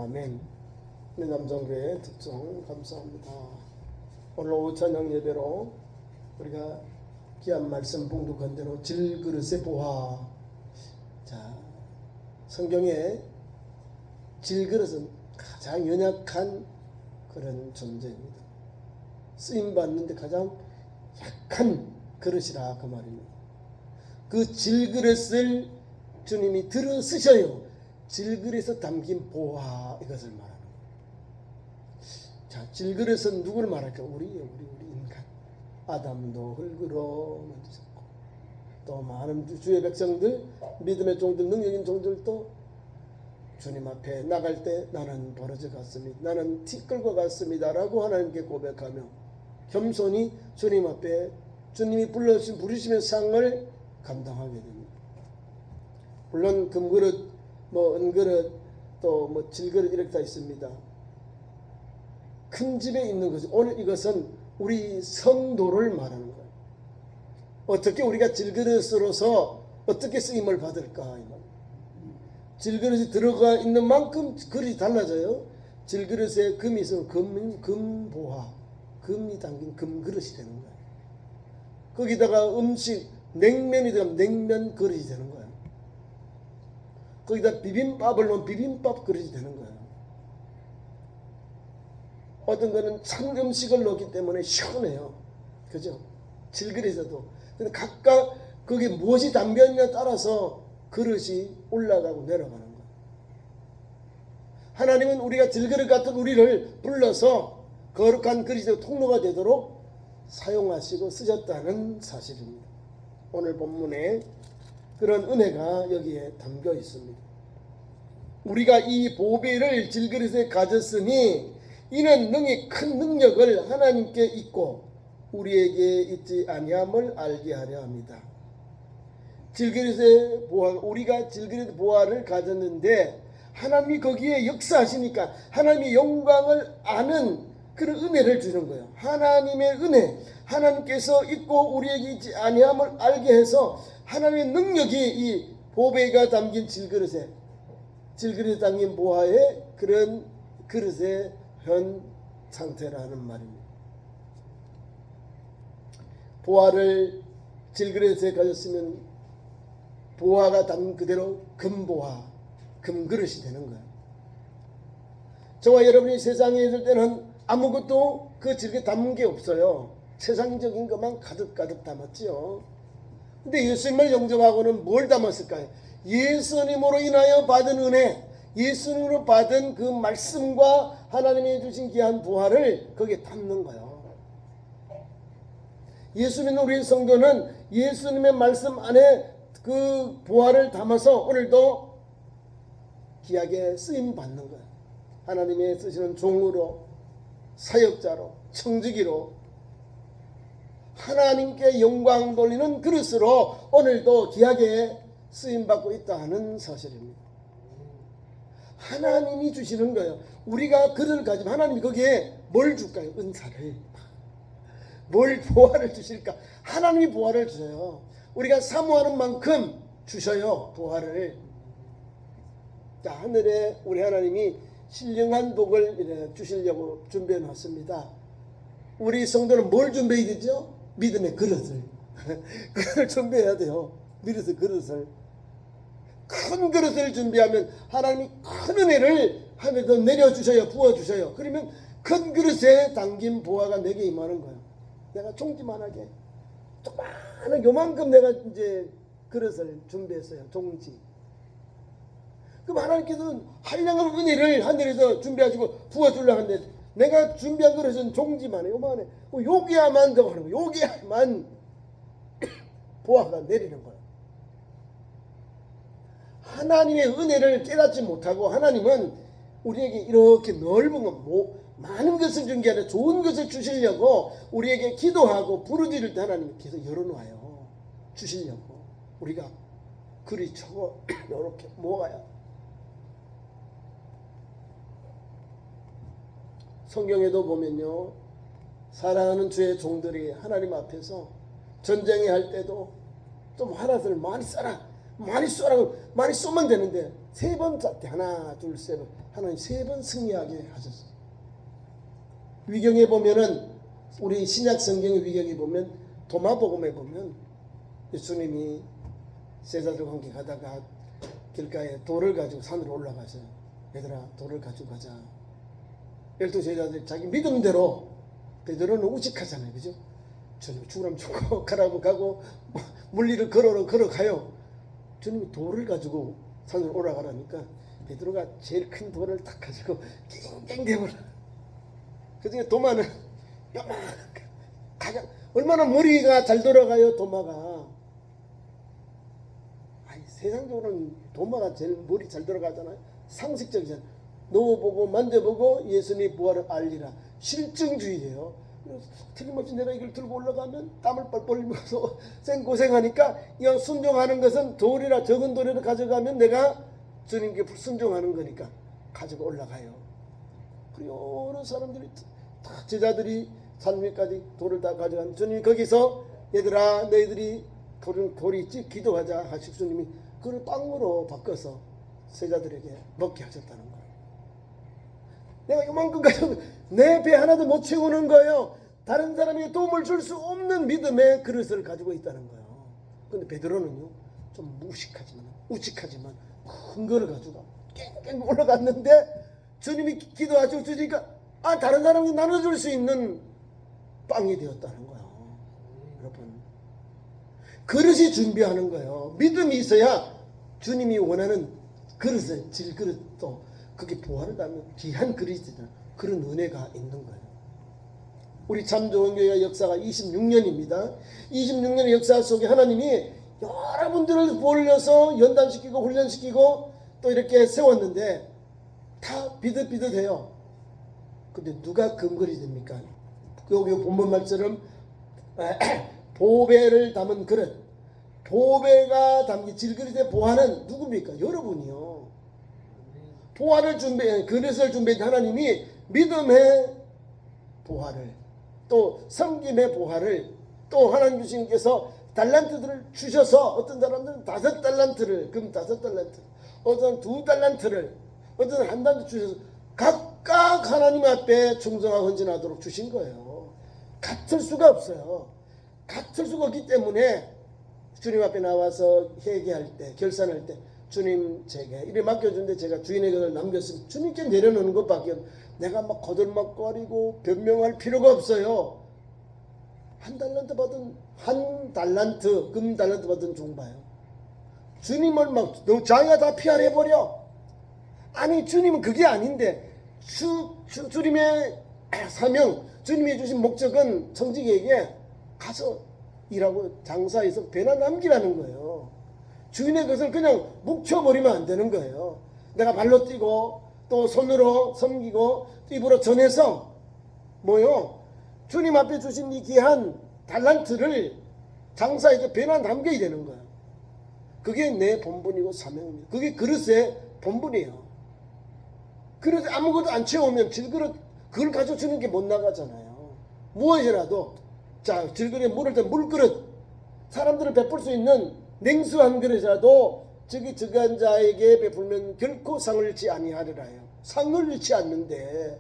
아멘. 남정교회 특종 감사합니다. 오늘 오후 저녁 예배로 우리가 귀한 말씀 봉독한 대로 질그릇의 보화. 자, 성경에 질그릇은 가장 연약한 그런 존재입니다. 쓰임 받는데 가장 약한 그릇이라 그 말입니다. 그 질그릇을 주님이 들어 쓰셔요. 질그릇에 담긴 보화, 이것을 말하는 거예요. 자, 질그릇은 누구를 말할까? 우리 인간. 아담도 흙으로 만드셨고, 또 많은 주의 백성들, 믿음의 종들, 능력인 종들도 주님 앞에 나갈 때 나는 버러져 갔습니다, 나는 티 끌고 갔습니다 라고 하나님께 고백하며 겸손히 주님 앞에 주님이 부르시면 상을 감당하게 됩니다. 물론 금그릇, 은그릇, 또 질그릇 이렇게 다 있습니다. 큰 집에 있는 것이, 오늘 이것은 우리 성도를 말하는 거예요. 어떻게 우리가 질그릇으로서 어떻게 쓰임을 받을까? 질그릇이 들어가 있는 만큼 그릇이 달라져요. 질그릇에 금이 있으면 금보화, 금이 담긴 금그릇이 되는 거예요. 거기다가 음식, 냉면이 들어가면 냉면 그릇이 되는 거예요. 거기다 비빔밥을 넣으면 비빔밥 그릇이 되는 거예요. 어떤 거는 찬 음식을 넣기 때문에 시원해요. 그죠? 질그릇에도. 근데 각각 거기에 무엇이 담겼냐에 따라서 그릇이 올라가고 내려가는 거예요. 하나님은 우리가 질그릇 같은 우리를 불러서 거룩한 그릇의 통로가 되도록 사용하시고 쓰셨다는 사실입니다. 오늘 본문에 그런 은혜가 여기에 담겨 있습니다. 우리가 이 보배를 질그릇에 가졌으니 이는 능히 큰 능력을 하나님께 있고 우리에게 있지 아니함을 알게 하려 합니다. 질그릇의 보화, 우리가 질그릇의 보화를 가졌는데 하나님이 거기에 역사하시니까 하나님의 영광을 아는 그런 은혜를 주는 거예요. 하나님의 은혜, 하나님께서 있고 우리에게 있지 아니함을 알게 해서 하나님의 능력이 이 보배가 담긴 질그릇에 담긴 보화의 그런 그릇의 현 상태라는 말입니다. 보화를 질그릇에 가졌으면 보화가 담긴 그대로 금보화, 금그릇이 되는 거예요. 저와 여러분이 세상에 있을 때는 아무것도 그 질그릇에 담은 게 없어요. 세상적인 것만 가득가득 담았지요. 근데 예수님을 영접하고는 뭘 담았을까요? 예수님으로 인하여 받은 은혜, 예수님으로 받은 그 말씀과 하나님이 주신 귀한 보화를 거기에 담는 거예요. 예수 믿는 우리 성도는 예수님의 말씀 안에 그 보화를 담아서 오늘도 귀하게 쓰임 받는 거예요. 하나님의 쓰시는 종으로, 사역자로, 청지기로 하나님께 영광 돌리는 그릇으로 오늘도 귀하게 쓰임받고 있다 하는 사실입니다. 하나님이 주시는 거예요. 우리가 그릇을 가지면 하나님이 거기에 뭘 줄까요? 은사를. 뭘 보화를 주실까? 하나님이 보화를 주세요. 우리가 사모하는 만큼 주셔요. 보화를. 자, 하늘에 우리 하나님이 신령한 복을 주시려고 준비해 놨습니다. 우리 성도는 뭘 준비해야 되죠? 믿음의 그릇을. 그걸 준비해야 돼요. 믿음의 그릇을. 큰 그릇을 준비하면 하나님이 큰 은혜를 하면서 내려주셔요. 부어주셔요. 그러면 큰 그릇에 담긴 보화가 내게 임하는 거예요. 내가 종지만하게 조그마한 요만큼 내가 이제 그릇을 준비했어요. 종지. 그럼 하나님께서는 한량한 은혜를 하늘에서 준비하시고 부어주려고 하는데 내가 준비한 그릇은 종지만 해. 요만해. 여기야만 더 하는 거예요. 여기야만 보화가 내리는 거예요. 하나님의 은혜를 깨닫지 못하고 하나님은 우리에게 이렇게 넓은 것, 많은 것을 준 게 아니라 좋은 것을 주시려고 우리에게 기도하고 부르짖을 때 하나님이 계속 열어놔요. 주시려고. 우리가 그리 저거 이렇게 모아야. 성경에도 보면요, 사랑하는 주의 종들이 하나님 앞에서 전쟁에 할 때도 좀 하나들 많이 써라, 많이 쏘라고 많이 쏘면 되는데 3번 쐈대. 하나 둘 셋. 하나님 3번 승리하게 하셨어요. 위경에 보면은 우리 신약 성경의 위경에 보면 도마복음에 보면 예수님이 제자들과 함께 가다가 길가에 돌을 가지고 산으로 올라가서요. 얘들아 돌을 가지고 가자. 12제자들이 자기 믿음대로 베드로는 우직하잖아요. 그죠? 주님 죽으라면 죽고 가라면 가고 물리를 걸어가요. 주님이 돌을 가지고 산으로 올라가라니까 베드로가 제일 큰 돌을 딱 가지고 깽깽 대버려. 그중에 도마는 가장 얼마나 머리가 잘 돌아가요. 도마가 세상적으로는 도마가 제일 머리 잘 돌아가잖아요. 상식적이잖아요. 넣어보고 만져보고 예수님의 부활을 알리라. 실증주의예요. 틀림없이 내가 이걸 들고 올라가면 땀을 뻘뻘 흘리면서 생고생하니까 이왕 순종하는 것은 돌이라 적은 돌이라 가져가면 내가 주님께 순종하는 거니까 가지고 올라가요. 그리고 여러 사람들이 다 제자들이 산 위까지 돌을 다 가져간 주님이 거기서 얘들아 너희들이 돌이 있지 기도하자 하시고 주님이 그걸 빵으로 바꿔서 제자들에게 먹게 하셨다는 거예요. 내가 이만큼 가지고 내 배 하나도 못 채우는 거예요. 다른 사람에게 도움을 줄 수 없는 믿음의 그릇을 가지고 있다는 거예요. 근데 베드로는요 좀 무식하지만 우직하지만 큰 거를 가지고 깽깽 올라갔는데 주님이 기도하시고 주시니까 다른 사람에게 나눠줄 수 있는 빵이 되었다는 거예요. 여러분 그릇이 준비하는 거예요. 믿음이 있어야 주님이 원하는 그릇을 질그릇도 그게 부활을 담는 귀한 그릇이잖아요. 그런 은혜가 있는 거예요. 우리 참 좋은 교회의 역사가 26년입니다. 26년의 역사 속에 하나님이 여러분들을 몰려서 연단시키고 훈련시키고 또 이렇게 세웠는데 다 비슷비슷해요. 근데 누가 근거리 됩니까? 여기 본문 말처럼 보배를 담은 그릇, 보배가 담긴 질그릇의 보화는 누굽니까? 여러분이요. 보화를 그릇을 준비한 하나님이 믿음의 보화를 또 섬김의 보화를 또 하나님 주님께서 달란트들을 주셔서 어떤 사람들은 5달란트를 금 5달란트 어떤 2달란트를 어떤 한 달란트 주셔서 각각 하나님 앞에 충성하고 헌신하도록 주신 거예요. 같을 수가 없어요. 같을 수가 없기 때문에 주님 앞에 나와서 회개할 때 결산할 때 주님 제게 이래 맡겨준데 제가 주인에게 그걸 남겼으면 주님께 내려놓는 것밖에 내가 막 거들먹거리고 변명할 필요가 없어요. 한 달란트 금 달란트 받은 종봐요. 주님을 막 자기가 다 피할해버려. 아니 주님은 그게 아닌데 주님의 사명 주님이 주신 목적은 청지기에게 가서 일하고 장사해서 배나 남기라는 거예요. 주인의 것을 그냥 묵혀버리면 안 되는 거예요. 내가 발로 뛰고 또 손으로 섬기고 입으로 전해서 뭐요? 주님 앞에 주신 이 귀한 달란트를 장사해서 배나 남겨야 되는 거예요. 그게 내 본분이고 사명입니다. 그게 그릇의 본분이에요. 그릇 아무것도 안 채우면 질그릇 그걸 가지고 주는 게 못 나가잖아요. 무엇이라도 자 질그릇에 물을 때 물그릇 사람들을 베풀 수 있는 냉수 한 그릇이라도 저기한 자에게 베풀면 결코 상을 잃지 아니하리라요. 상을 잃지 않는데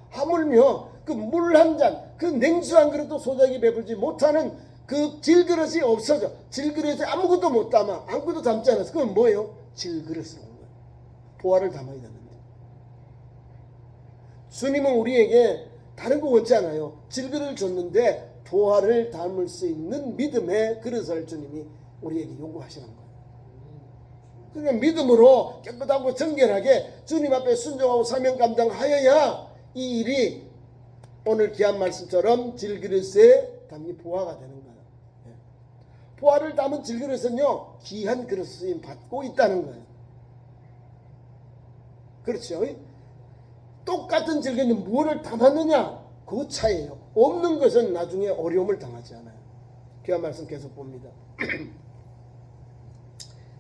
하물며 그 물 한 잔, 그 냉수 한 그릇도 소작이 베풀지 못하는 그 질그릇이 없어져. 질그릇에 아무것도 못 담아. 아무것도 담지 않았어. 그건 뭐예요? 질그릇으로 온 거예요. 보화를 담아야 되는데. 주님은 우리에게 다른 거 원치 않아요. 질그릇을 줬는데 보화를 담을 수 있는 믿음의 그릇을 주님이 우리에게 요구하시는 거예요. 그러니까 믿음으로 깨끗하고 정결하게 주님 앞에 순종하고 사명 감당하여야 이 일이 오늘 귀한 말씀처럼 질그릇에 담긴 보화가 되는 거예요. 보화를 담은 질그릇은요 귀한 그릇 쓰임 받고 있다는 거예요. 그렇죠? 똑같은 질그릇에 무엇을 담았느냐 그 차이예요. 없는 것은 나중에 어려움을 당하지 않아요. 귀한 말씀 계속 봅니다.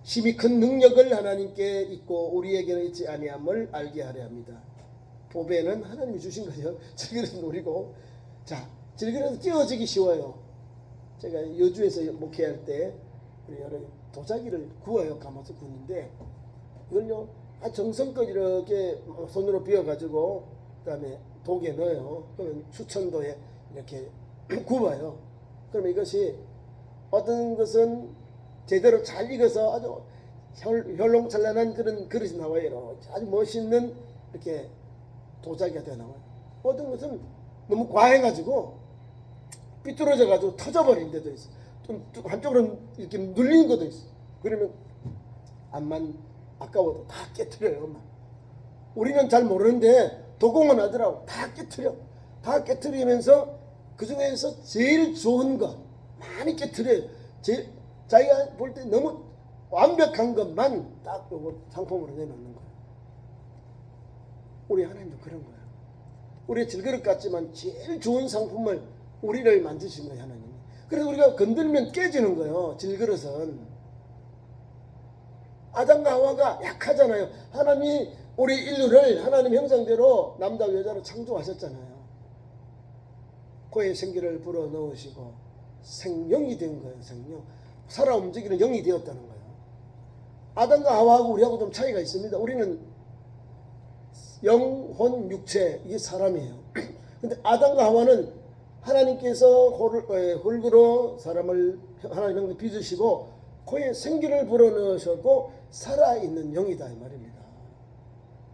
심히 큰 능력을 하나님께 있고 우리에게는 있지 아니함을 알게 하려 합니다. 보배는 하나님이 주신 거죠. 질그릇은 우리고. 자, 질그릇은 끼워지기 쉬워요. 제가 여주에서 목회할 때 우리 도자기를 구워요. 가마솥 구는데 이걸요 정성껏 이렇게 손으로 비워가지고 그다음에 독에 넣어요. 그러면 추천도에 이렇게 구워요. 그러면 이것이 어떤 것은 제대로 잘 익어서 아주 혈롱찬란한 그런 그릇이 나와요. 아주 멋있는 이렇게 도자기가 되어 나와요. 어떤 것은 너무 과해가지고 삐뚤어져가지고 터져버린 데도 있어. 좀 한쪽으로 이렇게 눌린 것도 있어. 그러면 암만 아까워도 다 깨트려요. 막. 우리는 잘 모르는데 도공은 하더라고. 다 깨트려. 다 깨트리면서 그 중에서 제일 좋은 거 많이 깨트려요. 자기가 볼 때 너무 완벽한 것만 딱 요거 상품으로 내놓는 거예요. 우리 하나님도 그런 거예요. 우리의 질그릇 같지만 제일 좋은 상품을 우리를 만드신 거예요, 하나님이. 그래서 우리가 건들면 깨지는 거예요, 질그릇은. 아담과 하와가 약하잖아요. 하나님이 우리 인류를 하나님 형상대로 남자 여자로 창조하셨잖아요. 코에 생기를 불어넣으시고 생명이 된 거예요, 생명. 살아 움직이는 영이 되었다는 거예요. 아담과 하와하고 우리하고 좀 차이가 있습니다. 우리는 영혼, 육체, 이게 사람이에요. 근데 아담과 하와는 하나님께서 흙으로 사람을 하나님 형상 빚으시고 코에 생기를 불어넣으셨고 살아있는 영이다 이 말입니다.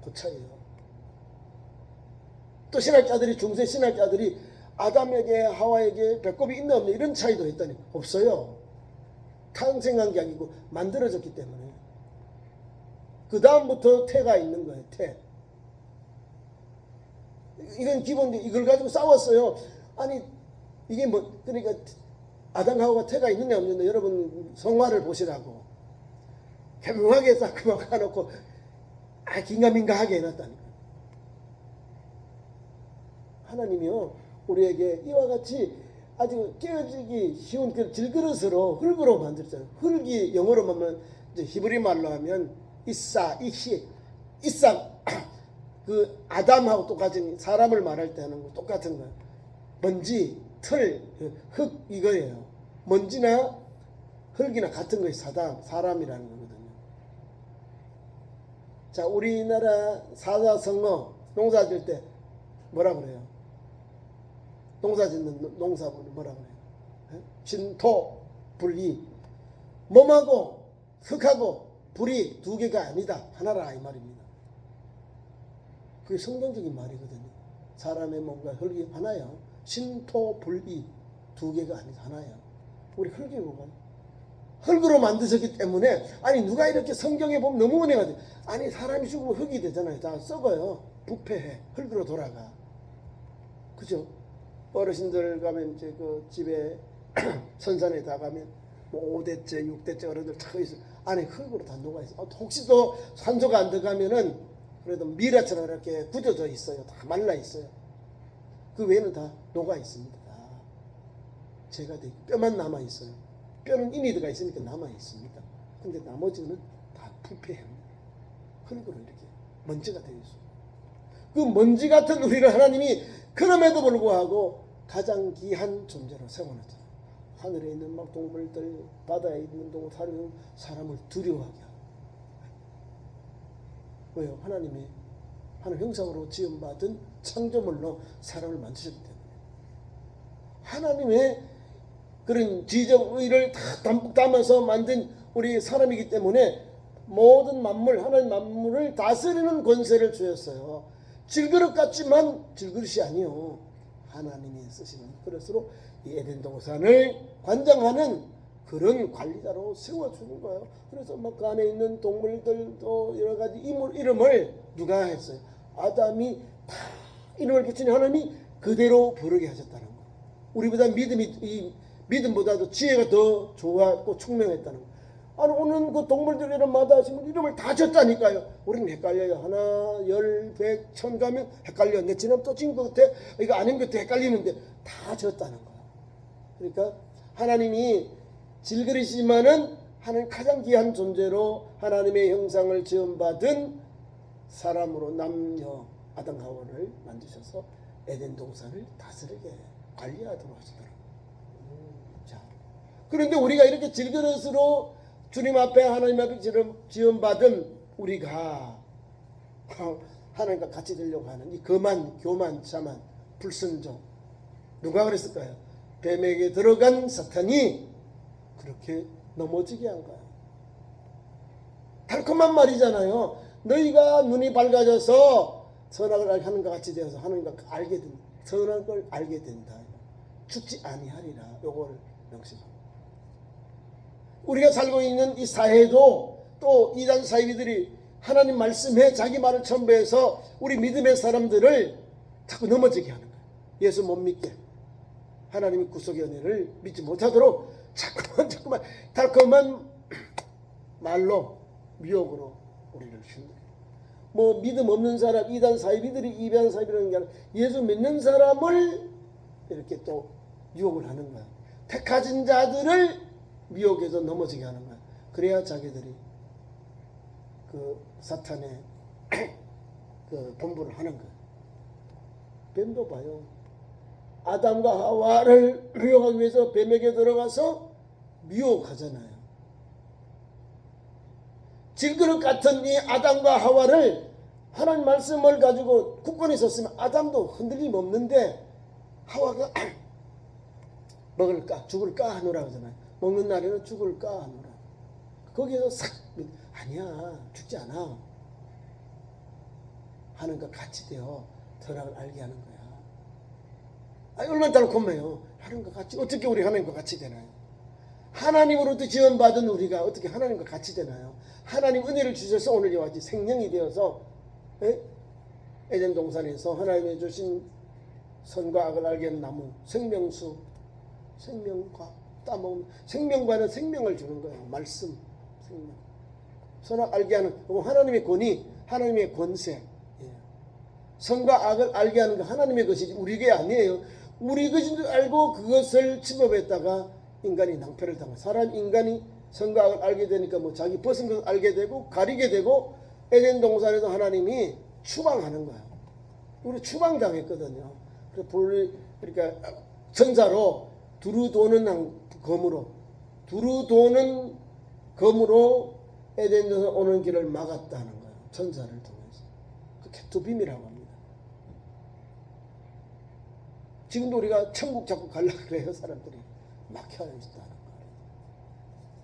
그 차이예요. 또 신학자들이 중세 신학자들이 아담에게 하와에게 배꼽이 있나 없나 이런 차이도 있다니 없어요. 탄생한 게 아니고 만들어졌기 때문에. 그 다음부터 태가 있는 거예요. 태. 이건 기본인데 이걸 가지고 싸웠어요. 아니 이게 뭐 그러니까 아담 하와가 태가 있느냐 없느냐 여러분 성화를 보시라고 개명하게 싹 그만 가놓고 긴가민가하게 해놨다니까. 하나님이요 우리에게 이와 같이 아주 깨어지기 쉬운 그 질그릇으로 흙으로 만들었잖아요. 흙이 영어로 보면 이제 히브리 말로 하면 이사 그 아담하고 똑같은 사람을 말할 때 하는 거 똑같은 거예요. 먼지, 틀, 흙 이거예요. 먼지나 흙이나 같은 거예요. 사람이라는 거거든요. 자, 우리나라 사자성어 농사 지을 때 뭐라 그래요? 농사 짓는 농사분을 뭐라 그래요? 진토, 불이. 몸하고 흙하고 불이 두 개가 아니다. 하나라 이 말입니다. 그게 성경적인 말이거든요. 사람의 몸과 흙이 하나야. 신토, 불이 두 개가 아니다. 하나야. 우리 흙이 뭐가? 흙으로 만드셨기 때문에 아니 누가 이렇게 성경에 보면 너무 은혜가 돼. 아니 사람이 죽으면 흙이 되잖아요. 다 썩어요. 부패해. 흙으로 돌아가. 그죠? 어르신들 가면 이제 그 집에 선산에 다 가면 뭐 5대째, 6대째 어른들 다 있어. 안에 흙으로 다 녹아 있어. 혹시 또 산소가 안 들어가면은 그래도 미라처럼 이렇게 굳어져 있어요. 다 말라 있어요. 그 외에는 다 녹아 있습니다. 다 제가 돼 뼈만 남아 있어요. 뼈는 이미 들어가 있으니까 남아 있습니다. 근데 나머지는 다 부패합니다. 흙으로 이렇게 먼지가 되어 있어요. 그 먼지 같은 우리를 하나님이 그럼에도 불구하고 가장 귀한 존재로 세워놨잖아요. 하늘에 있는 막 동물들, 바다에 있는 동물, 사람을 두려워하게 하고. 왜요? 하나님의 하나님 형상으로 지음받은 창조물로 사람을 만드셨기 때문에. 하나님의 그런 지적 의를 다 담뿍 담아서 만든 우리 사람이기 때문에 모든 만물, 하나님 만물을 다스리는 권세를 주셨어요. 질그릇 같지만 질그릇이 아니요. 하나님이 쓰시는 그릇으로 이 에덴 동산을 관장하는 그런 관리자로 세워주는 거예요. 그래서 막 그 안에 있는 동물들도 여러 가지 이름을 누가 했어요? 아담이 다 이름을 붙이니 하나님이 그대로 부르게 하셨다는 거예요. 우리보다 믿음보다도 지혜가 더 좋았고 총명했다는 거예요. 아니 오늘 그 동물들 이름마다 이름을 다 줬다니까요. 우리는 헷갈려요. 하나, 열, 백, 천 가면 헷갈려. 내 지난 또 찐 것 같아. 이거 아닌 것 같아. 헷갈리는데 다 줬다는 거예요. 그러니까 하나님이 질그릇이지만은 하나님 가장 귀한 존재로 하나님의 형상을 지음받은 사람으로 남녀 아담 하와를 만드셔서 에덴 동산을 다스리게 관리하도록 하시더라고요. 자, 그런데 우리가 이렇게 질그릇으로 주님 앞에 하나님 앞에 지원받은 우리가 하나님과 같이 되려고 하는 이 거만, 교만, 자만, 불순종, 누가 그랬을까요? 뱀에게 들어간 사탄이 그렇게 넘어지게 한 거야. 달콤한 말이잖아요. 너희가 눈이 밝아져서 선악을 하는 것 같이 되어서 하나님과 알게 된다. 선악을 알게 된다. 죽지 아니하리라. 요거를 명심합니다. 우리가 살고 있는 이 사회도 또 이단 사이비들이 하나님 말씀에 자기 말을 첨부해서 우리 믿음의 사람들을 자꾸 넘어지게 하는 거예요. 예수 못 믿게, 하나님의 구속의 은혜를 믿지 못하도록 자꾸만 달콤한 말로 미혹으로 우리를 휘둘러요. 뭐 믿음 없는 사람, 이단 사이비들이 이단 사이비라는 게 아니라 예수 믿는 사람을 이렇게 또 유혹을 하는 거야. 택하신 자들을 미혹해서 넘어지게 하는 거야. 그래야 자기들이 그 사탄의 그 본부를 하는 거야. 뱀도 봐요. 아담과 하와를 미혹하기 위해서 뱀에게 들어가서 미혹하잖아요. 질그릇 같은 이 아담과 하와를 하나님 말씀을 가지고 굳건히 있었으면 아담도 흔들림 없는데 하와가 먹을까 죽을까 하노라 하잖아요. 먹는 날에는 죽을까 하노라. 거기에서 싹 아니야 죽지 않아. 하나님과 같이 되어 선악을 알게 하는 거야. 얼마나 달콤해요. 하나님과 같이 어떻게 우리 하나님과 같이 되나요? 하나님으로부터 지원받은 우리가 어떻게 하나님과 같이 되나요? 하나님 은혜를 주셔서 오늘 이와 같이 생명이 되어서 에덴 동산에서 하나님이 주신 선과 악을 알게 하는 나무 생명수, 생명과 따먹는 생명과는 생명을 주는 거예요. 말씀, 생명. 선악 알게 하는 하나님의 권위, 하나님의 권세. 선과 악을 알게 하는 거 하나님의 것이지 우리게 아니에요. 우리 것인 줄 알고 그것을 침범했다가 인간이 낭패를 당한 사람 인간이 선과 악을 알게 되니까 뭐 자기 벗은 것을 알게 되고 가리게 되고 에덴 동산에서 하나님이 추방하는 거야. 우리 추방당했거든요. 그러니까 천사로 두루 도는 검으로 에덴에서 오는 길을 막았다는 거예요. 천사를 통해서. 그 케투빔이라고 합니다. 지금도 우리가 천국 자꾸 가려고 그래요. 사람들이 막혀 있다는 거예요.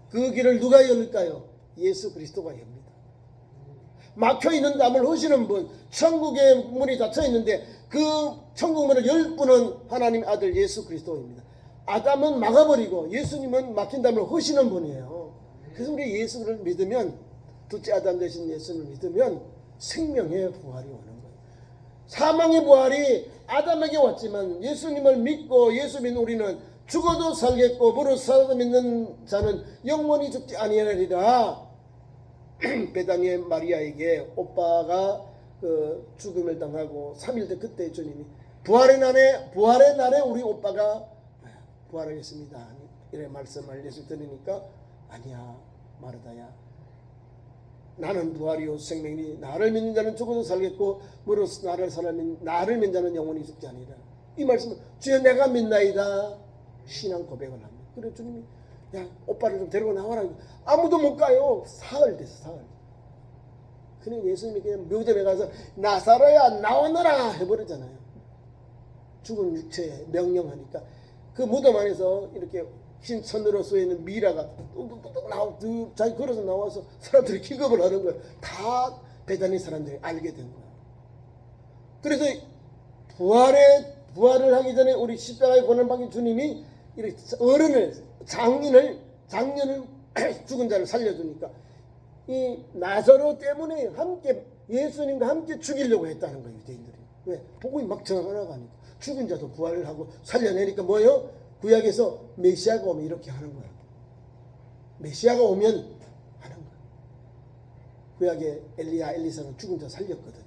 그 길을 누가 열까요? 예수 그리스도가 엽니다. 막혀있는 담을 허시는 분, 천국의 문이 닫혀있는데 그 천국 문을 열 분은 하나님 아들 예수 그리스도입니다. 아담은 막아버리고 예수님은 막힌 담을 허시는 분이에요. 그래서 우리 예수를 믿으면, 둘째 아담 되신 예수를 믿으면 생명의 부활이 오는 거예요. 사망의 부활이 아담에게 왔지만 예수님을 믿고 예수 믿는 우리는 죽어도 살겠고 무릇 살아도 믿는 자는 영원히 죽지 아니하리라. 베다니의 마리아에게 오빠가 죽음을 당하고 3일 때 그때 주님이 부활의 날에 우리 오빠가 부활하겠습니다. 이래 말씀을 예수 들으니까 아니야 마르다야, 나는 부활이요 생명이니 나를 믿는 자는 죽어도 살겠고 무릇 나를 믿는 자는 영원히 죽지 아니라. 이 말씀은 주여 내가 믿나이다 신앙 고백을 합니다. 그래 주님이 야 오빠를 좀 데리고 나와라. 아무도 못 가요. 사흘 됐어. 사흘. 그냥 예수님이 그냥 묘점에 가서 나사로야 나오너라 해버리잖아요. 죽은 육체에 명령하니까 그 무덤 안에서 이렇게 흰 천으로 쏘여있는 미라가 뚝뚝뚝 나오고 자기 걸어서 나와서 사람들이 기겁을 하는 거예요. 다 베다니 사람들이 알게 된 거예요. 그래서 부활을 하기 전에 우리 십자가의 고난을 받은 주님이 이렇게 장년을 죽은 자를 살려주니까 이 나사로 때문에 함께 예수님과 함께 죽이려고 했다는 거예요. 유대인들이. 왜? 복음이 막 전하가니까 죽은 자도 부활을 하고 살려내니까 뭐예요? 구약에서 메시아가 오면 이렇게 하는 거예요. 메시아가 오면 하는 거예요. 구약에 엘리사는 죽은 자 살렸거든요.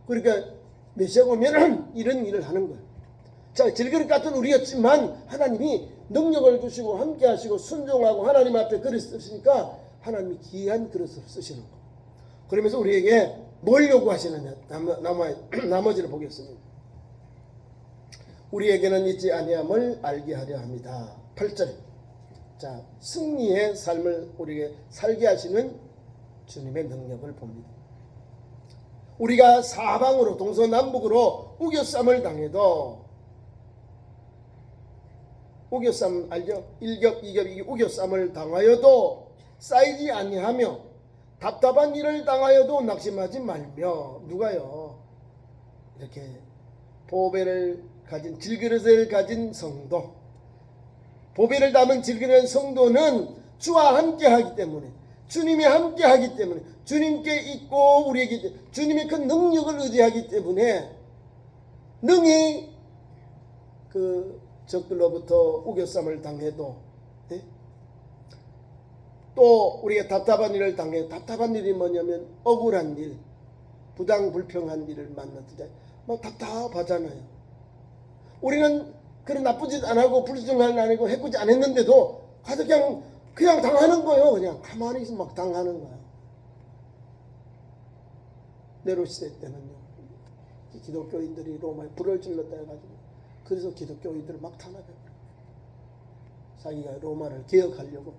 그러니까 메시아가 오면 이런 일을 하는 거예요. 자, 질그릇 같은 우리였지만 하나님이 능력을 주시고 함께 하시고 순종하고 하나님 앞에 그릇 쓰시니까 하나님이 귀한 그릇을 쓰시는 거예요. 그러면서 우리에게 뭘 요구하시느냐 나머지를 보겠습니다. 우리에게는 있지 아니함을 알게 하려 합니다. 8절 자, 승리의 삶을 우리에게 살게 하시는 주님의 능력을 봅니다. 우리가 사방으로 동서남북으로 우겨쌈을 당해도, 우겨쌈 알죠? 1겹 2겹 우겨쌈을 당하여도 쌓이지 아니하며 답답한 일을 당하여도 낙심하지 말며. 누가요? 이렇게 보배를 가진, 질그릇을 가진 성도, 보배를 담은 질그릇 성도는 주와 함께 하기 때문에, 주님이 함께 하기 때문에, 주님께 있고 우리에게 주님의 그 능력을 의지하기 때문에 능히 그 적들로부터 우겨쌈을 당해도, 네? 또 우리가 답답한 일을 당해, 답답한 일이 뭐냐면 억울한 일, 부당불평한 일을 만났을 막 답답하잖아요. 우리는 그런 나쁜 짓 안 하고 불순종을 안 하고 해코지 안 했는데도 가서 그냥 당하는 거예요. 그냥 가만히 있으면 막 당하는 거야. 네로 시대 때는요, 기독교인들이 로마에 불을 질렀다 해가지고, 그래서 기독교인들을 막 탄압해버려. 자기가 로마를 개혁하려고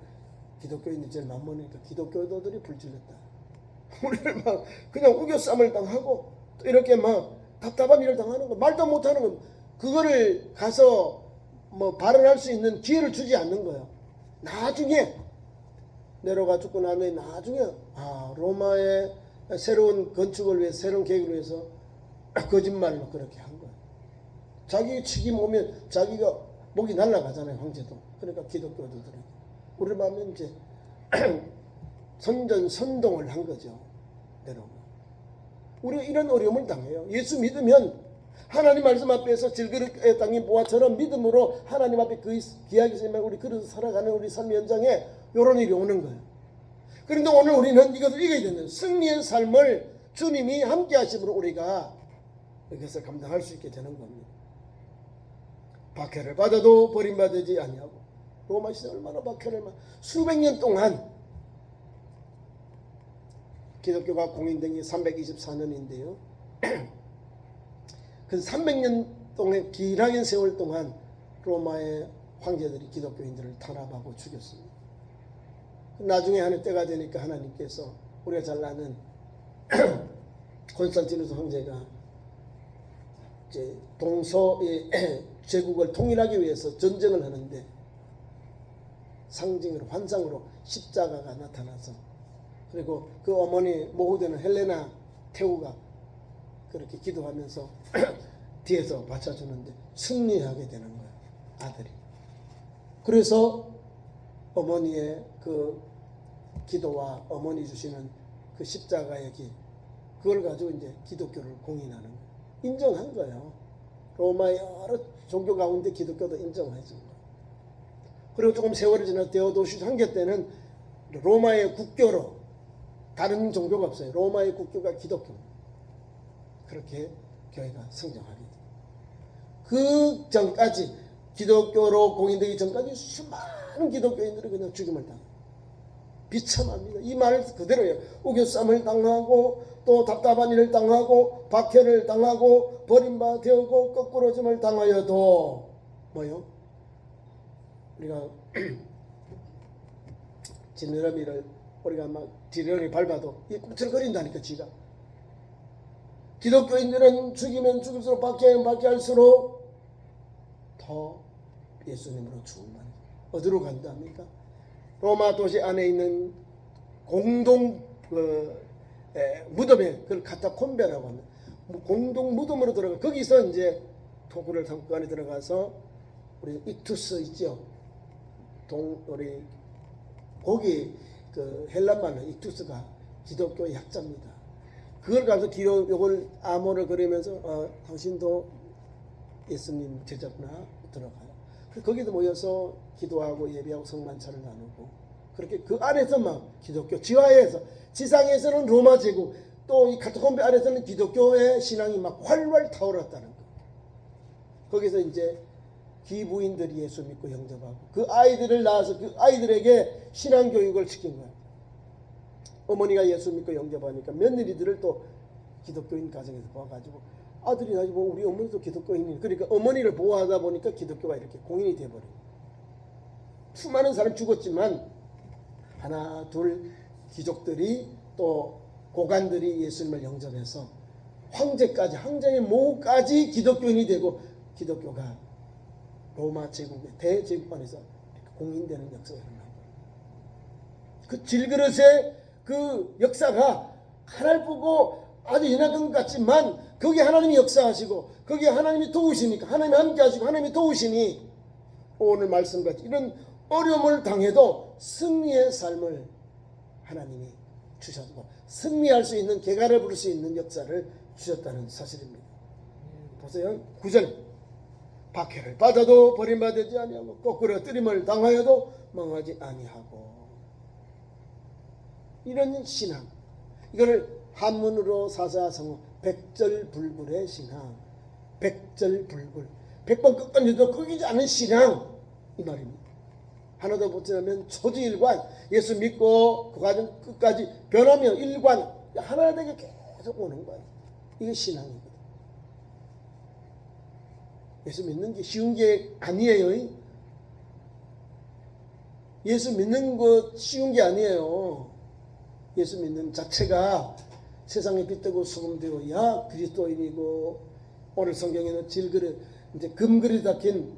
기독교인들이 제일 만만하니까 기독교도들이 불질렀다. 우리를 막 그냥 우겨쌈을 당하고 또 이렇게 막 답답한 일을 당하는 거, 말도 못하는 거, 그거를 가서 뭐 발언할 수 있는 기회를 주지 않는 거예요. 나중에 네로가 죽고 난 후에 나중에 로마의 새로운 건축을 위해서, 새로운 계획을 위해서 거짓말로 그렇게 한 거예요. 자기 책임 오면 자기가 목이 날아가잖아요, 황제도. 그러니까 기독교도들은 우리 보면 이제 선동을 한 거죠, 네로가. 우리가 이런 어려움을 당해요. 예수 믿으면 하나님 말씀 앞에서 질그릇에 담긴 보화처럼 믿음으로 하나님 앞에 그 귀하게 쓰면 우리 그릇 살아가는 우리 삶의 현장에 이런 일이 오는 거예요. 그런데 오늘 우리는 이것을 이겨야 되는 승리의 삶을 주님이 함께 하심으로 우리가 이것을 감당할 수 있게 되는 겁니다. 박해를 받아도 버림받지 아니하고, 로마 시대 얼마나 박해를 수백 년 동안, 기독교가 공인된 게 324년인데요. 그 300년 동안, 길하게 세월 동안 로마의 황제들이 기독교인들을 탄압하고 죽였습니다. 나중에 하는 때가 되니까 하나님께서 우리가 잘 아는 콘스탄티누스 황제가 이제 동서의 제국을 통일하기 위해서 전쟁을 하는데 상징으로, 환상으로 십자가가 나타나서, 그리고 그 어머니 모후되는 헬레나 태우가 그렇게 기도하면서 뒤에서 받쳐주는데 승리하게 되는 거예요, 아들이. 그래서 어머니의 그 기도와 어머니 주시는 그 십자가의 길, 그걸 가지고 이제 기독교를 공인하는 거예요. 인정한 거예요. 로마의 여러 종교 가운데 기독교도 인정해 준 거예요. 그리고 조금 세월이 지나 데오도시우스 황제 때는 로마의 국교로, 다른 종교가 없어요. 로마의 국교가 기독교입니다. 그렇게 교회가 성장하게 돼요. 그 전까지, 기독교로 공인되기 전까지 수많은 기독교인들이 그냥 죽임을 당해요. 비참합니다. 이 말 그대로예요. 우겨쌈을 당하고 또 답답한 일을 당하고 박해를 당하고 버림받아되고 거꾸러짐을 당하여도 뭐요? 우리가 지느러미를 우리가 막 지느러미 밟아도 이 꿈틀거린다니까, 지가. 기독교인들은 죽이면 죽일수록 박해하면 박해할수록 더 예수님으로 충만해. 어디로 간답니까? 로마 도시 안에 있는 공동 무덤에, 그걸 카타콤베라고 합니다. 공동 무덤으로 들어가, 거기서 이제 토굴을 삼고 그 안에 들어가서 우리 익투스 있죠. 우리 거기 그 헬란말로 익투스가 기독교의 약자입니다. 그걸 가서 요걸 암호를 그리면서 당신도 예수님 제자구나 들어가요. 거기도 모여서 기도하고 예배하고 성만찬을 나누고, 그렇게 그 안에서 막 기독교 지하에서, 지상에서는 로마 제국, 또 이 카타콤베 안에서는 기독교의 신앙이 막 활활 타오랐다는 거. 거기서 이제 귀부인들이 예수 믿고 영접하고 그 아이들을 낳아서 그 아이들에게 신앙 교육을 시킨 거예요. 어머니가 예수 믿고 영접하니까 며느리들을 또 기독교인 가정에서 봐가지고 아들이 나중에 우리 어머니도 기독교인이, 그러니까 어머니를 보호하다 보니까 기독교가 이렇게 공인이 돼버려요. 수많은 사람 죽었지만 하나 둘 귀족들이 또 고관들이 예수님을 영접해서 황제까지 황제의 모까지 기독교인이 되고 기독교가 로마 제국의 대제국관에서 공인되는 역사가 일어납니다. 그 질그릇의 그 역사가 하나를 보고 아주 연약한 것 같지만 거기 하나님이 역사하시고 거기 하나님이 도우시니까 하나님이 함께 하시고 하나님이 도우시니 오늘 말씀같이 이런 어려움을 당해도 승리의 삶을 하나님이 주셨고 승리할 수 있는 개가를 부를 수 있는 역사를 주셨다는 사실입니다. 보세요. 9절 박해를 받아도 버림받지 아니하고 거꾸로 뜨림을 당하여도 망하지 아니하고 이런 신앙 이거를 한문으로 사사성어 백절불굴의 신앙 백절불굴 100번 끝까지도 끊이지 않은 신앙 이 말입니다. 하나 더 보자면 초지일관 예수 믿고 그 과정 끝까지 변하며 일관 하나 되게 계속 오는 거예요. 이게 신앙입니다. 예수 믿는 게 쉬운 게 아니에요. 예수 믿는 것 쉬운 게 아니에요. 예수 믿는 자체가 세상에 빛되고 소금 되어야 그리스도인이고 오늘 성경에는 질그릇 이제 금그릇 닦인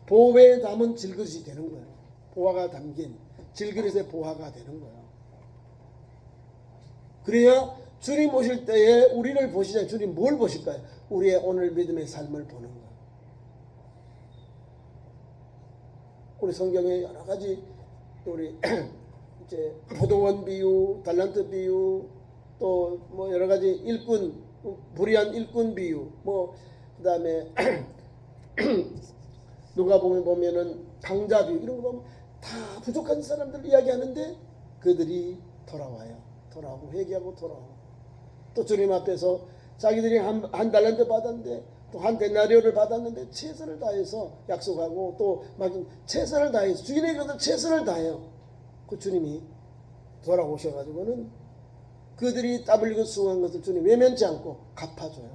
보화에 담은 질그릇이 되는 거예요. 보화가 담긴 질그릇의 보화가 되는 거예요. 그래야 주님 오실 때에 우리를 보시자 주님 뭘 보실까요? 우리의 오늘 믿음의 삶을 보는 거예요. 우리 성경에 여러 가지 우리 이제 포도원 비유, 달란트 비유, 또 뭐 여러 가지 일꾼, 불의한 일꾼 비유, 뭐 그다음에 누가 보면은 당자 비유 이런 거 보면 다 부족한 사람들 이야기하는데 그들이 돌아오고 회개하고 돌아오고 또 주님 앞에서 자기들이 한 달란트 받았는데 또 한 데나리오를 받았는데 최선을 다해서 약속하고 또 막 최선을 다해서 주인의 것을 최선을 다해요. 그 주님이 돌아오셔가지고는 그들이 땀 흘리고 수고한 것을 주님 외면치 않고 갚아줘요.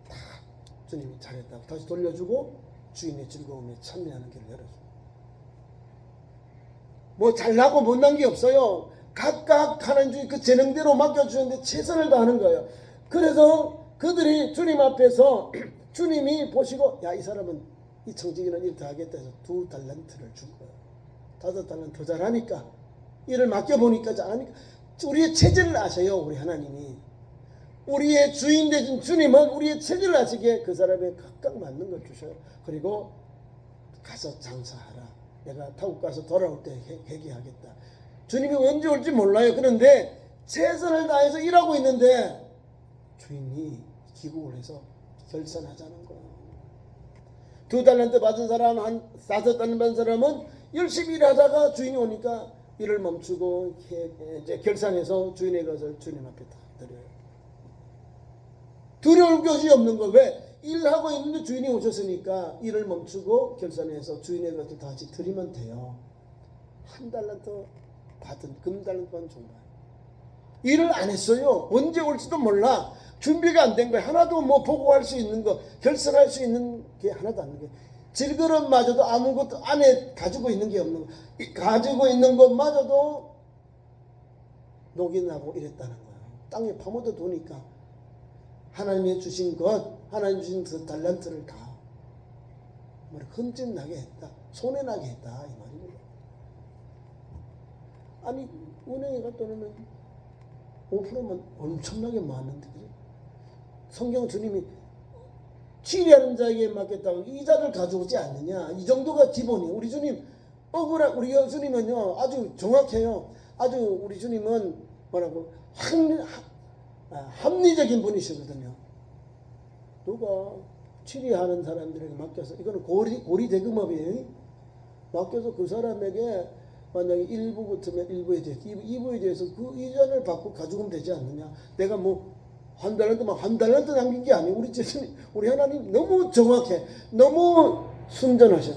다 주님이 잘했다고 다시 돌려주고 주인의 즐거움에 참여하는 길을 열어줘요. 뭐 잘나고 못난 게 없어요. 각각 하나님 주님 그 재능대로 맡겨주셨는데 최선을 다하는 거예요. 그래서 그들이 주님 앞에서 주님이 보시고 야 이 사람은 이 청지기는 일 더 하겠다 해서 2달란트를 준 거예요. 5달란트 더 잘하니까 일을 맡겨보니까 잘하니까 우리의 체질을 아셔요. 우리 하나님이 우리의 주인 되신 주님은 우리의 체질을 아시기에 그 사람에 각각 맞는 걸 주셔요. 그리고 가서 장사하라. 내가 타국 가서 돌아올 때 회개하겠다. 주님이 언제 올지 몰라요. 그런데 최선을 다해서 일하고 있는데 주인이 기국을 해서 결산하자는 거예요. 2달란트 받은 사람, 한 5달란트 받은 사람은 열심히 일하다가 주인이 오니까 일을 멈추고 이제 결산해서 주인의 것을 주님 앞에 다 드려요. 두려울 것이 없는 거. 왜? 일하고 있는데 주인이 오셨으니까 일을 멈추고 결산해서 주인의 것을 다시 드리면 돼요. 1달란트 받은 금달란트 받은 종말. 일을 안 했어요. 언제 올지도 몰라. 준비가 안 된 거예요. 하나도 뭐 보고할 수 있는 거, 결산할 수 있는 게 하나도 안 돼. 질그릇마저도 아무것도 안에 가지고 있는 게 없는 거. 가지고 있는 것마저도 녹이 나고 이랬다는 거예요. 땅에 파묻어 두니까 하나님이 주신 것, 하나님 주신 그 달란트를 다 흠집 나게 했다. 손해 나게 했다. 이 말이에요. 아니 은행에 갔다 오면 5%면 엄청나게 많은데 그래? 성경 주님이 치리하는 자에게 맡겼다고 이자를 가져오지 않느냐. 이 정도가 기본이에요. 우리 주님 우리 주님은요 아주 정확해요. 아주 우리 주님은 뭐라고 합리적인 분이시거든요. 누가 치리하는 사람들에게 맡겨서 이거는 고리 대금업이에요. 맡겨서 그 사람에게 만약에 1부 붙으면 1부에 대해서 2부에 대해서 그 이자를 받고 가져오면 되지 않느냐. 내가 뭐 한 달란트 남긴 게 아니에요. 우리 하나님 너무 정확해. 너무 순전하셔.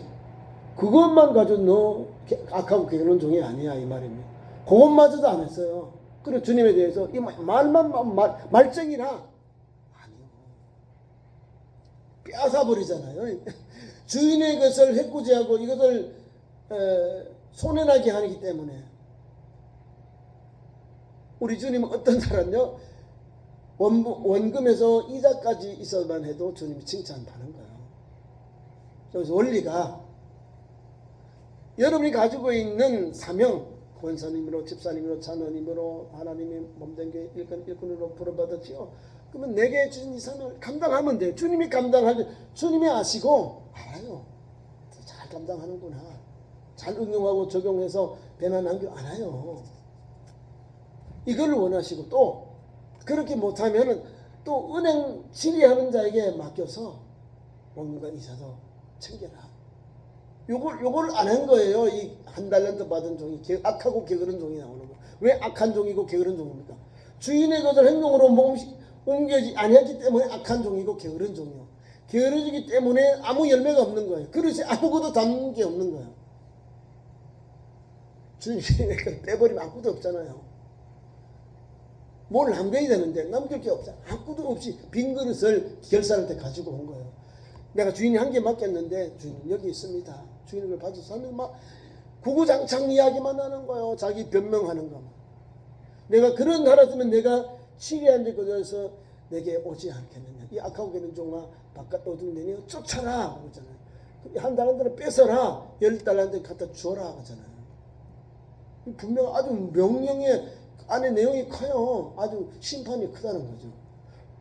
그것만 가지고 너 악하고 게으른 종이 아니야 이 말입니다. 그것마저도 안 했어요. 그리고 주님에 대해서 이 말쟁이라 아니요. 빼앗아 버리잖아요. 주인의 것을 해코지하고 이것을 손해나게 하기 때문에 우리 주님은 어떤 사람요? 원금에서 이자까지 있어만 해도 주님이 칭찬받는 거예요. 그래서 원리가 여러분이 가지고 있는 사명, 권사님으로, 집사님으로, 자녀님으로 하나님이 몸된 게 일꾼으로 부름받았지요. 그러면 내게 주신 이 사명을 감당하면 돼요. 주님이 감당하지, 주님이 아시고 알아요. 잘 감당하는구나. 잘 응용하고 적용해서 배나 남겨 알아요. 이걸 원하시고 또 그렇게 못하면은 또 은행 질의하는 자에게 맡겨서 원금과 이자도 챙겨라. 요걸 안 한 거예요. 이 한 달란트 받은 종이 악하고 게으른 종이 나오는 거. 왜 악한 종이고 게으른 종입니까? 주인의 것을 행동으로 옮겨지 아니했기 때문에 악한 종이고 게으른 종이요. 게으르기 때문에 아무 열매가 없는 거예요. 그릇이 아무것도 담는 게 없는 거예요. 주인의 걸 빼버리면 아무것도 없잖아요. 뭘 남겨야 되는데 남길 게 없잖아. 아무것도 없이 빈 그릇을 결산할 때 가지고 온 거예요. 내가 주인이 한 개 맡겼는데 주인은 여기 있습니다. 주인이 그걸 받아서 하면 막 구구장창 이야기만 하는 거예요. 자기 변명하는 것만. 내가 그런 나라였으면 내가 치리한 데 거기서 내게 오지 않겠느냐. 이 악하고 게으른 종아 바깥 어둠 내니 쫓아라 그러잖아요. 한 달란트는 뺏어라. 10달란트 갖다 주어라 그러잖아요. 분명 아주 명령의 안에 내용이 커요. 아주 심판이 크다는 거죠.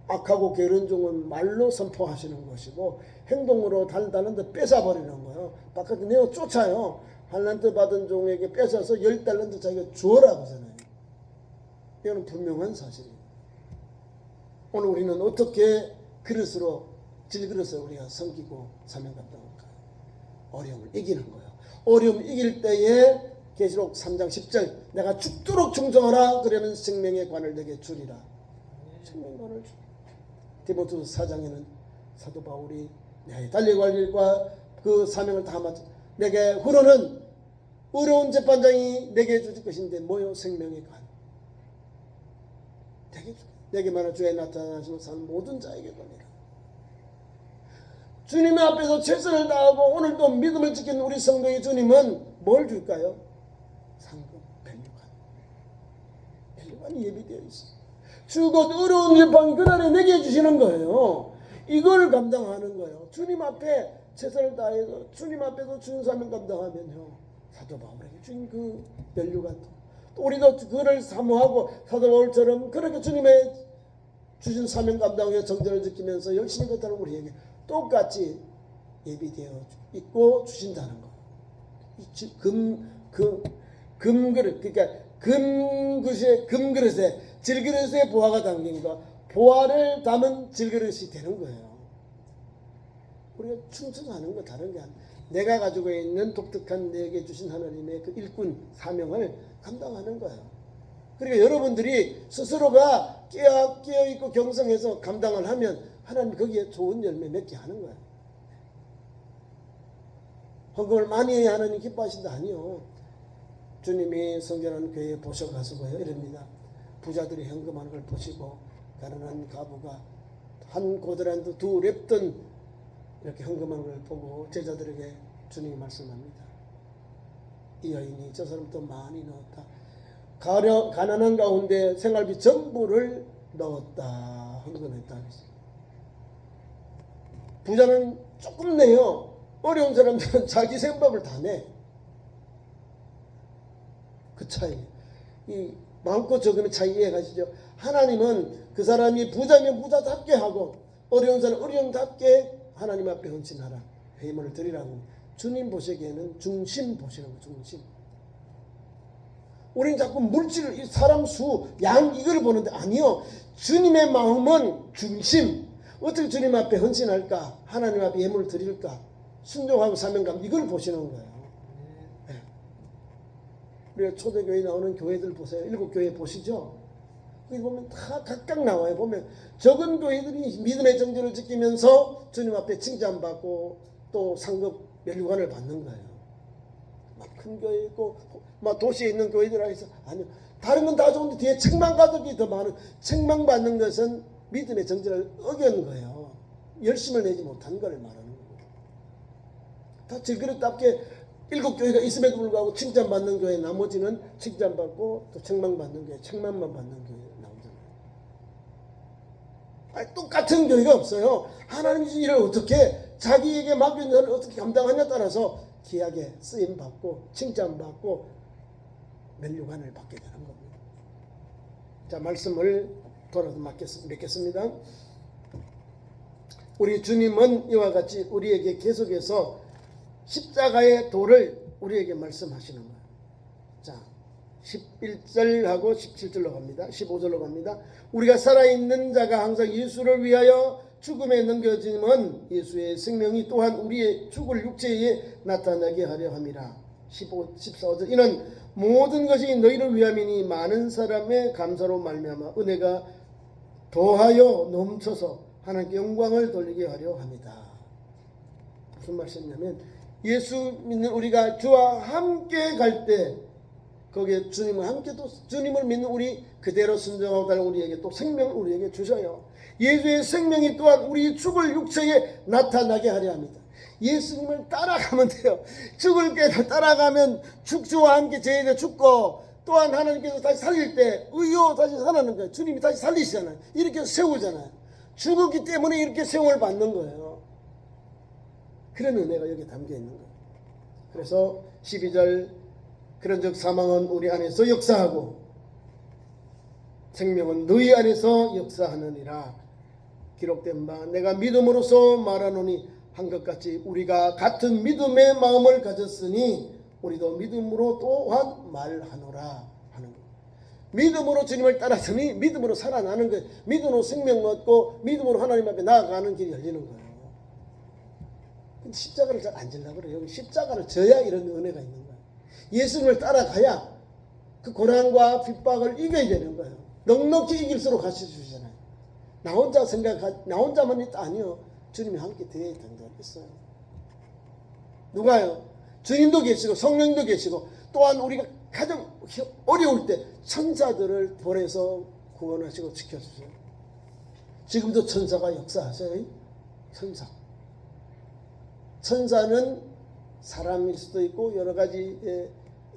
악하고 게으른 종은 말로 선포하시는 것이고 행동으로 달란트 뺏어버리는 거예요. 바깥에 내어 쫓아요. 달란트 받은 종에게 뺏어서 10달란트 자기가 주어라 하잖아요. 이거는 분명한 사실이에요. 오늘 우리는 어떻게 그릇으로 질그릇을 우리가 섬기고 사명 감당할까요? 어려움을 이기는 거예요. 어려움을 이길 때에 계시록 3장 10절 내가 죽도록 충성하라 그러면 생명의 관을 내게 주리라. 생명의 관을 주리라. 디모데후서 4장에는 사도 바울이 내 달리고 할 일과 그 사명을 다 마쳐 내게 후로는 어려운 재판장이 내게 주실 것인데 뭐요? 생명의 관. 내게만은 주에 나타나시고 사는 모든 자에게 거니라. 주님의 앞에서 최선을 다하고 오늘도 믿음을 지키는 우리 성도의 주님은 뭘 줄까요? 상급, 벨류관. 벨류관이 예비되어 있어. 주고 어려운 재판이 그날에 내게 주시는 거예요. 이걸 감당하는 거예요. 주님 앞에 최선을 다해서 주님 앞에서 주님 사명 감당하면요. 사도 바울에게 주신 그 벨류관 또 우리도 그를 사모하고 사도 바울처럼 그렇게 주님의 주신 사명 감당의 정절을 지키면서 열심히 걷다는 우리에게 똑같이 예비되어 있고 주신다는 거. 금그릇 그러니까 금그릇에 질그릇에 보화가 담긴 거, 보화를 담은 질그릇이 되는 거예요. 우리가 충성하는 거 다른 게 아니에요. 내가 가지고 있는 독특한 내게 주신 하나님의 그 일꾼 사명을 감당하는 거예요. 그러니까 여러분들이 스스로가 깨어있고 경성해서 감당을 하면 하나님 거기에 좋은 열매 맺게 하는 거예요. 헌금을 많이 해야 하나님 기뻐하신다 아니요. 주님이 성전하는 교회에 보셔가지고요 이럽니다. 부자들이 헌금하는 걸 보시고 가난한 가부가 한 고드란트 두 랩돈 이렇게 헌금하는 걸 보고 제자들에게 주님이 말씀합니다. 이 여인이 저 사람도 많이 넣었다. 가난한 가운데 생활비 전부를 넣었다. 헌금했다. 부자는 조금 내요. 어려운 사람들은 자기 생밥을 다 내. 그 차이. 이 많고 적음의 차이 이해가시죠? 하나님은 그 사람이 부자면 부자답게 하고 어려운 사람 어려움답게 하나님 앞에 헌신하라. 회의문을 드리라고. 주님 보시기에는 중심 보시는 거 중심. 우리는 자꾸 물질, 사람 수, 양 이걸 보는데 아니요. 주님의 마음은 중심. 어떻게 주님 앞에 헌신할까? 하나님 앞에 예물을 드릴까? 순종하고 사명감 이걸 보시는 거예요. 네. 우리가 초대교회 나오는 교회들 보세요. 7교회 보시죠. 거기 보면 다 각각 나와요. 보면 적은 교회들이 믿음의 정절을 지키면서 주님 앞에 칭찬받고 또 상급 멸류관을 받는 거예요. 막 큰 교회 있고 막 도시에 있는 교회들 해서 아니요. 다른 건 다 좋은데 뒤에 책망 가득이 더 많은 책망 받는 것은 믿음의 정절을 어긴 거예요. 열심을 내지 못한 걸 말하는 거예요. 다 질그릇답게 7 교회가 있음에도 불구하고 칭찬받는 교회, 나머지는 칭찬받고 또 책망받는 교회, 책망만 받는 교회 나오잖아요. 아니, 똑같은 교회가 없어요. 하나님이 주신 일을 어떻게 자기에게 맡긴 일을 어떻게 감당하냐에 따라서 귀하게 쓰임받고 칭찬받고 면류관을 받게 되는 겁니다. 자, 말씀을 돌아서 맺겠습니다. 우리 주님은 이와 같이 우리에게 계속해서 십자가의 도를 우리에게 말씀하시는 거예요. 자, 11절하고 17절로 갑니다. 15절로 갑니다. 우리가 살아있는 자가 항상 예수를 위하여 죽음에 넘겨짐은 예수의 생명이 또한 우리의 죽을 육체에 나타나게 하려 함이라. 14절 이는 모든 것이 너희를 위함이니 많은 사람의 감사로 말미암아 은혜가 더하여 넘쳐서 하나님께 영광을 돌리게 하려 합니다. 무슨 말씀이냐면 예수 믿는 우리가 주와 함께 갈 때 거기에 주님과 함께 또 주님을 믿는 우리 그대로 순종하고 따르는 우리에게 또 생명을 우리에게 주셔요. 예수의 생명이 또한 우리 죽을 육체에 나타나게 하려 합니다. 예수님을 따라가면 돼요. 죽을 때 따라가면 주와 함께 저희가 죽고 또한 하나님께서 다시 살릴 때 의요 다시 살아나는 거예요. 주님이 다시 살리시잖아요. 이렇게 세우잖아요. 죽었기 때문에 이렇게 세움을 받는 거예요. 그런 은혜가 여기 담겨 있는 거예요. 그래서 12절 그런즉 사망은 우리 안에서 역사하고 생명은 너희 안에서 역사하느니라. 기록된 바 내가 믿음으로써 말하노니 한 것 같이 우리가 같은 믿음의 마음을 가졌으니 우리도 믿음으로 또한 말하노라 하는 거예요. 믿음으로 주님을 따랐으니 믿음으로 살아나는 거예요. 믿음으로 생명 얻고 믿음으로 하나님 앞에 나아가는 길이 열리는 거예요. 근데 십자가를 잘 안 지려고 그래요. 여기 십자가를 져야 이런 은혜가 있는 거예요. 예수님을 따라가야 그 고난과 핍박을 이겨야 되는 거예요. 넉넉히 이길수록 같이 주시잖아요. 나 혼자 나 혼자만 있다 아니요. 주님이 함께 되어야 된다고 했어요. 누가요? 주님도 계시고 성령도 계시고 또한 우리가 가장 어려울 때 천사들을 보내서 구원하시고 지켜주세요. 지금도 천사가 역사하세요. 천사는 사람일 수도 있고 여러 가지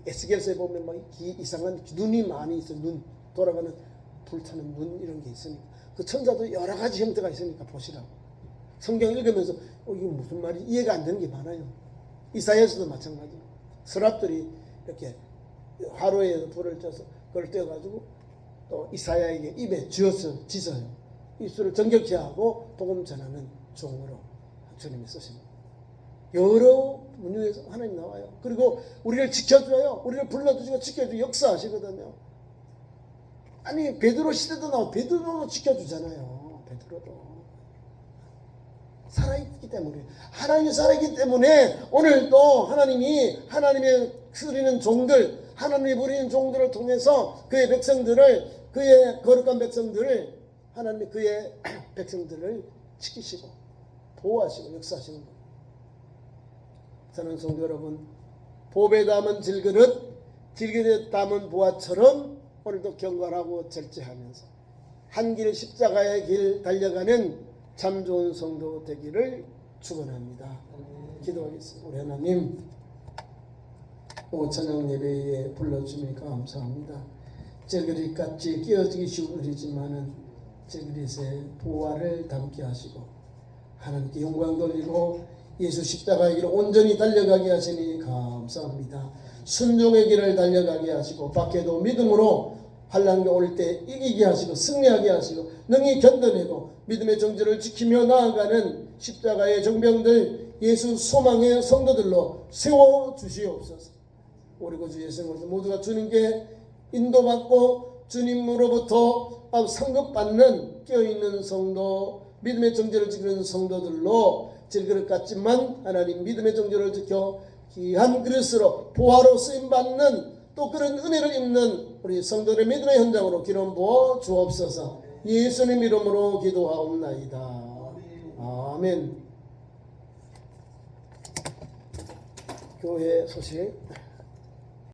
에스겔서에 보면 막 이상한 눈이 많이 있어요. 눈 돌아가는 불타는 문 이런 게 있으니까 그 천사도 여러 가지 형태가 있으니까 보시라고. 성경 읽으면서 이게 무슨 말이 이해가 안 되는 게 많아요. 이사야서도 마찬가지. 서랍들이 이렇게 화로에 불을 쪄서 그걸 떼어가지고 또 이사야에게 입에 쥐어서 입술을 정결케 하고 복음 전하는 종으로 주님이 쓰십니다. 여러 문유에서 하나님 나와요. 그리고 우리를 지켜줘요. 우리를 불러주시고 지켜주고 역사하시거든요. 아니 베드로 시대도 나오고 베드로도 지켜주잖아요. 베드로도 살아있기 때문에 하나님이 살아있기 때문에 오늘도 하나님의 쓰리는 종들 하나님이 부리는 종들을 통해서 그의 백성들을 그의 거룩한 백성들을 하나님이 그의 백성들을 지키시고 보호하시고 역사하시는 거예요. 사랑하는 성도 여러분, 보배 담은 질그릇 질그릇 담은 보화처럼 오늘도 경건하고 절제하면서 한 길 십자가의 길 달려가는 참 좋은 성도 되기를 축원합니다. 기도하겠습니다. 우리 하나님 찬양 예배에 불러주니 감사합니다. 질그릇같이 끼어지기 쉬운 일이지만은 질그릇에 보화를 담게 하시고 하나님께 영광 돌리고 예수 십자가의 길을 온전히 달려가게 하시니 감사합니다. 순종의 길을 달려가게 하시고 밖에도 믿음으로 환난이 올 때 이기게 하시고 승리하게 하시고 능히 견뎌내고 믿음의 정죄를 지키며 나아가는 십자가의 정병들 예수 소망의 성도들로 세워주시옵소서. 우리 구주 예수님으로서 모두가 주님께 인도받고 주님으로부터 상급받는 깨어있는 성도 믿음의 정죄를 지키는 성도들로 질그릇 같지만 하나님 믿음의 정죄를 지켜 귀한 그릇으로 보화로 쓰임받는 또 그런 은혜를 입는 우리 성도들의 믿음의 현장으로 기름 부어 주옵소서. 예수님 이름으로 기도하옵나이다. 아멘. 교회 소식